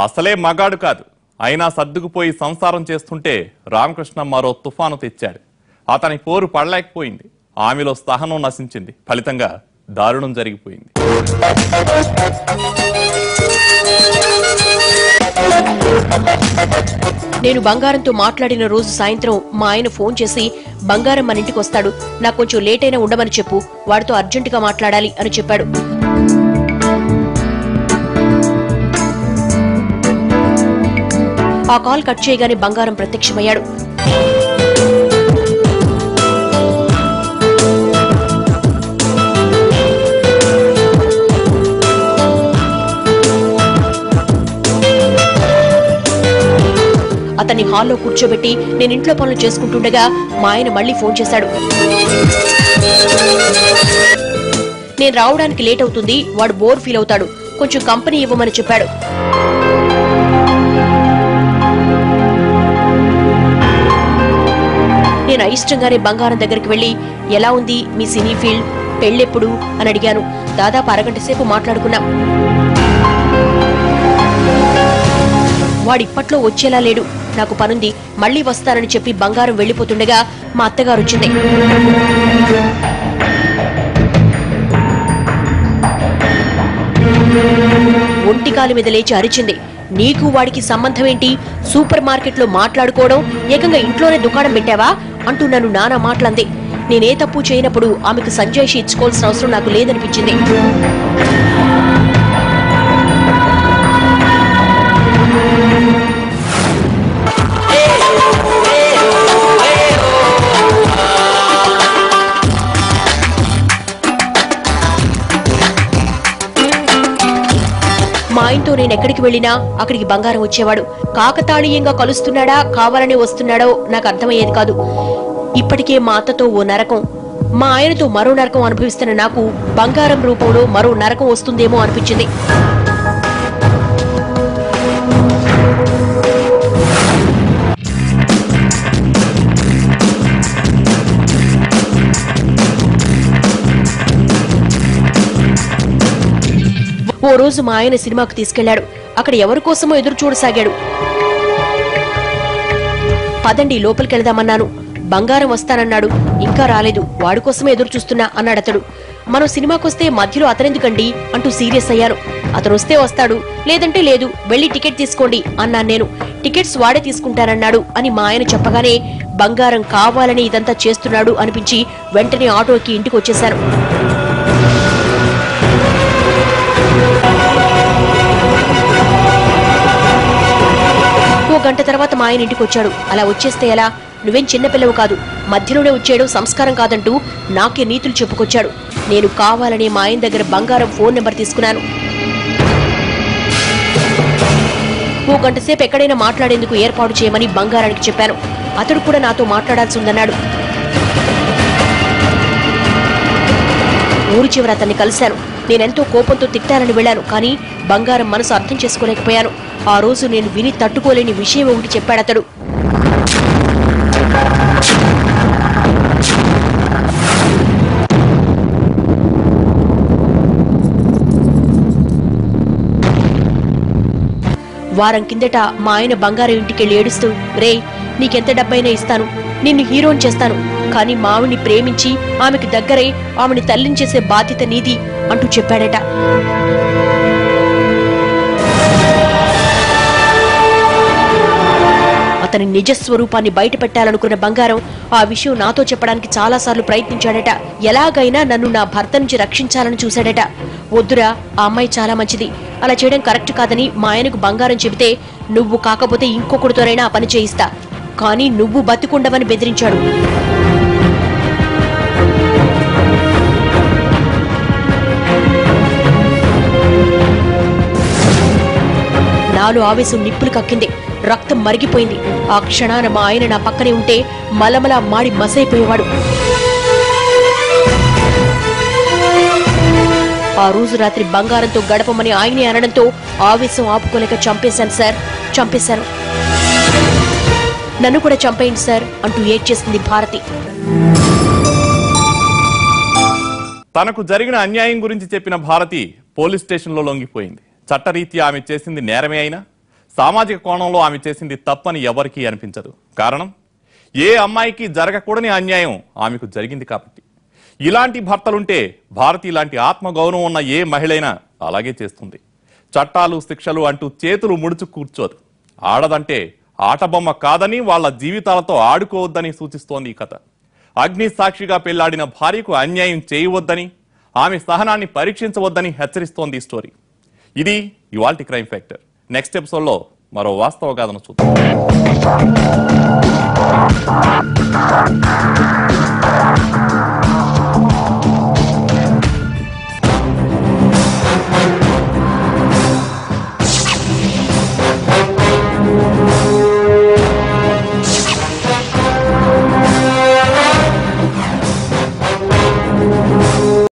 అసలే మగాడు కాదు, అయినా సర్దుకుపోయి సంసారం చేస్తుంటే రామకృష్ణ మరో తుఫాను తెచ్చాడు. అతని పోరు పడలేకపోయింది. ఆమెలో సహనం నశించింది. ఫలితంగా దారుణం జరిగిపోయింది. నేను బంగారంతో మాట్లాడిన రోజు సాయంత్రం మా ఆయన ఫోన్ చేసి, బంగారం మన ఇంటికి వస్తాడు, నాకు కొంచెం లేట్ అయినా ఉండమని చెప్పు, వాడితో అర్జెంటుగా మాట్లాడాలి అని చెప్పాడు. ఆ కాల్ కట్ చేయగానే బంగారం ప్రత్యక్షమయ్యాడు. అతన్ని హాల్లో కూర్చోబెట్టి నేను ఇంట్లో పనులు చేసుకుంటుండగా మా ఆయన మళ్లీ ఫోన్ చేశాడు. నేను రావడానికి లేట్ అవుతుంది, వాడు బోర్ ఫీల్ అవుతాడు, కొంచెం కంపెనీ ఇవ్వమని చెప్పాడు. నేను అయిష్టంగానే బంగారం దగ్గరికి వెళ్లి, ఎలా ఉంది మీ సినీ ఫీల్డ్, పెళ్ళెప్పుడు అని అడిగాను. దాదాపు అరగంట సేపు మాట్లాడుకున్నాం. వాడిప్పట్లో వచ్చేలా లేడు. నాకు పనుంది, మళ్లీ వస్తానని చెప్పి బంగారం వెళ్లిపోతుండగా మా అత్తగారు వచ్చింది. ఒంటికాలి మీద లేచి అరిచింది, నీకు వాడికి సంబంధం ఏంటి? సూపర్ మార్కెట్లో మాట్లాడుకోవడం, ఏకంగా ఇంట్లోనే దుకాణం పెట్టావా అంటూ నన్ను నానా మాటలంది. నేనే తప్పు చేయనప్పుడు ఆమెకు సంజాయిషి ఇచ్చుకోవాల్సిన అవసరం నాకు లేదనిపించింది. మా ఆయనతో నేను ఎక్కడికి వెళ్లినా అక్కడికి బంగారం వచ్చేవాడు. కాకతాళీయంగా కలుస్తున్నాడా, కావాలని వస్తున్నాడో నాకు అర్థమయ్యేది కాదు. ఇప్పటికే మా అత్తతో ఓ నరకం, మా ఆయనతో మరో నరకం అనుభవిస్తున్న నాకు బంగారం రూపంలో మరో నరకం వస్తుందేమో అనిపించింది. ఓ రోజు మా ఆయన సినిమాకు తీసుకెళ్లాడు. అక్కడ ఎవరి కోసమో ఎదురు చూడసాగాడు. పదండి లోపలికెళ్దామన్నాను. బంగారం వస్తానన్నాడు, ఇంకా రాలేదు, వాడి కోసమే ఎదురు చూస్తున్నా అన్నాడతడు. మనం సినిమాకొస్తే మధ్యలో అతనెందుకండి అంటూ సీరియస్ అయ్యాను. అతను వస్తే వస్తాడు, లేదంటే లేదు, వెళ్లి టికెట్ తీసుకోండి అన్నాను నేను. టికెట్స్ వాడే తీసుకుంటానన్నాడు అని మా ఆయన చెప్పగానే బంగారం కావాలని ఇదంతా చేస్తున్నాడు అనిపించి వెంటనే ఆటోకి ఇంటికి వచ్చేశాను. ఓ గంట తర్వాత మా ఆయన ఇంటికి వచ్చాడు. అలా వచ్చేస్తే ఎలా? నువ్వేం చిన్నపిల్లవు కాదు, మధ్యలోనే వచ్చేయడం సంస్కారం కాదంటూ నాకే నీతులు చెప్పుకొచ్చాడు. నేను కావాలని మా ఆయన దగ్గర బంగారం ఫోన్ నెంబర్ తీసుకున్నాను. ఓ గంట సేపు ఎక్కడైనా మాట్లాడేందుకు ఏర్పాటు చేయమని బంగారానికి చెప్పాను. అతడు కూడా నాతో మాట్లాడాల్సి ఉందన్నాడు. ఊరి చివర అతన్ని కలిశాను. నేనెంతో కోపంతో తిట్టాలని వెళ్లాను, కానీ బంగారం మనసు అర్థం చేసుకోలేకపోయాను. ఆ రోజు నేను విని తట్టుకోలేని విషయం ఒకటి చెప్పాడతడు. వారం కిందట మా ఆయన బంగారం ఇంటికెళ్ళి ఏడుస్తూ, రే నీకెంత డబ్బైనా ఇస్తాను, నిన్ను హీరోని చేస్తాను, కానీ మావిని ప్రేమించి ఆమెకి దగ్గరై ఆమెని తల్లించేసే బాధ్యత నీది అంటూ చెప్పాడట. అతని నిజస్వరూపాన్ని బయట పెట్టాలనుకున్న బంగారం ఆ విషయం నాతో చెప్పడానికి చాలాసార్లు ప్రయత్నించాడట. ఎలాగైనా నన్ను నా భర్త నుంచి రక్షించాలని చూశాడట. వద్దురా, ఆ అమ్మాయి చాలా మంచిది, అలా చేయడం కరెక్ట్ కాదని మా ఆయనకు బంగారం చెబితే, నువ్వు కాకపోతే ఇంకొకరితోనైనా ఆ పని చేయిస్తా, కానీ నువ్వు బతికుండవని బెదిరించాడు. నాలో ఆవేశం నిప్పులు కక్కింది. రక్తం మరిగిపోయింది. ఆ క్షణాన మా ఆయన నా పక్కనే ఉంటే మలమలా మాడి మసైపోయేవాడు. ఆ రోజు రాత్రి బంగారంతో గడపమని ఆయనే అనడంతో ఆవేశం ఆపుకోలేక చంపేశాను సార్, చంపేశాను, నన్ను కూడా చంపేయండి సార్ అంటూ ఏడ్చేసింది భారతి. తనకు జరిగిన అన్యాయం గురించి చెప్పిన భారతి పోలీస్ స్టేషన్లో లొంగిపోయింది. చట్టరీత్యా ఆమె చేసింది నేరమే అయినా సామాజిక కోణంలో ఆమె చేసింది తప్పని ఎవరికీ అనిపించదు. కారణం, ఏ అమ్మాయికి జరగకూడని అన్యాయం ఆమెకు జరిగింది కాబట్టి. ఇలాంటి భర్తలుంటే భారతి ఇలాంటి ఆత్మగౌరవం ఉన్న ఏ మహిళైనా అలాగే చేస్తుంది. చట్టాలు శిక్షలు అంటూ చేతులు ముడుచు కూర్చోదు. ఆడదంటే ఆటబొమ్మ కాదని, వాళ్ళ జీవితాలతో ఆడుకోవద్దని సూచిస్తోంది ఈ కథ. అగ్ని సాక్షిగా పెళ్లాడిన భార్యకు అన్యాయం చేయవద్దని, ఆమె సహనాన్ని పరీక్షించవద్దని హెచ్చరిస్తోంది ఈ స్టోరీ. ఇది ఇవాల్టి క్రైమ్ ఫ్యాక్టర్. నెక్స్ట్ ఎపిసోడ్లో మరో వాస్తవ గాథను చూద్దాం.